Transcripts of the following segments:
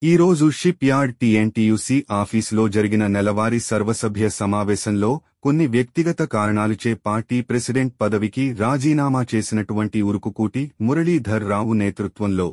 ఈ రోజు ship yard TNTUC ఆఫీసులో జరిగిన నెలవారీ సర్వసభ్య సమావేశంలో కొన్ని వ్యక్తిగత కారణాలచే పార్టీ ప్రెసిడెంట్ పదవికి రాజీనామా చేసినటువంటి ఉరుకుకూటి మురళీధర్ రావు నేతృత్వంలో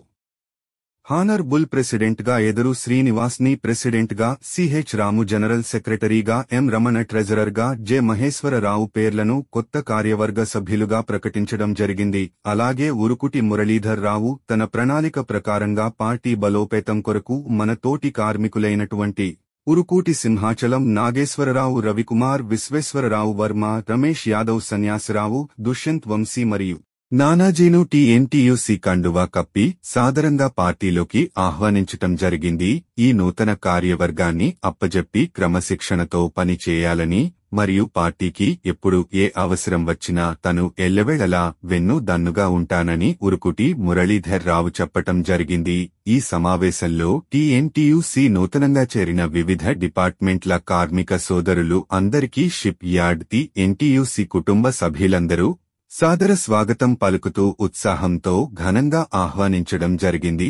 హానరబుల్ ప్రెసిడెంట్గా ఎదురు శ్రీనివాస్ని ప్రెసిడెంట్గా, సిహెచ్ రాము జనరల్ సెక్రటరీగా, ఎం రమణ ట్రెజరర్గా, జె మహేశ్వరరావు పేర్లను కొత్త కార్యవర్గ సభ్యులుగా ప్రకటించడం జరిగింది. అలాగే ఉరుకుటి మురళీధర్ రావు తన ప్రణాళిక ప్రకారంగా పార్టీ బలోపేతం కొరకు మన తోటి కార్మికులైనటువంటి ఉరుకూటి సింహాచలం నాగేశ్వరరావు, రవికుమార్, విశ్వేశ్వరరావు వర్మ, రమేష్ యాదవ్, సన్యాసరావు, దుష్యంత్ వంశీ మరియు నానాజీను టీఎన్టీయూసీ కండువా కప్పి సాదరంగా పార్టీలోకి ఆహ్వానించటం జరిగింది. ఈ నూతన కార్యవర్గాన్ని అప్పజెప్పి క్రమశిక్షణతో పని చేయాలని మరియు పార్టీకి ఎప్పుడు ఏ అవసరం వచ్చినా తను ఎల్లవేళలా వెన్ను దన్నుగా ఉంటానని ఉరుకుటి మురళీధర్ రావు చెప్పటం జరిగింది. ఈ సమావేశంలో టీఎన్టీయూసీ నూతనంగా చేరిన వివిధ డిపార్ట్మెంట్ల కార్మిక సోదరులు అందరికీ షిప్ యార్డ్ టీఎన్టీయూసీ కుటుంబ సభ్యులందరూ సాదర స్వాగతం పలుకుతూ ఉత్సాహంతో ఘనంగా ఆహ్వానించడం జరిగింది.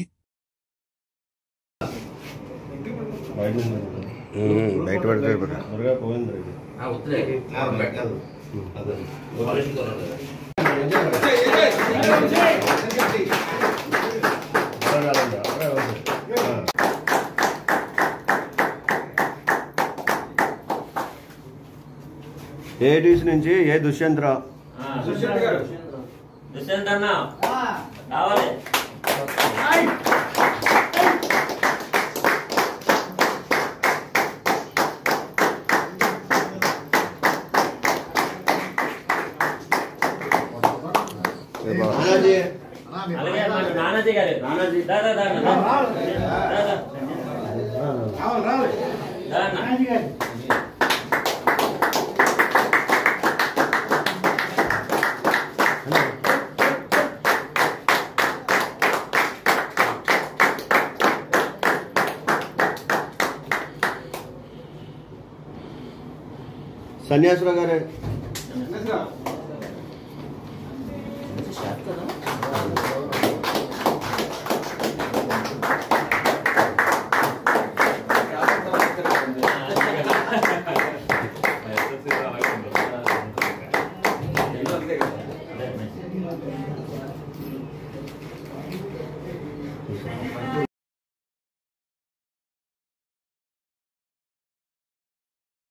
ఏ డివిజన్ నుంచి ఏ దుష్యంత్ రావు నానాజీ గారు సన్యాసరావు గారు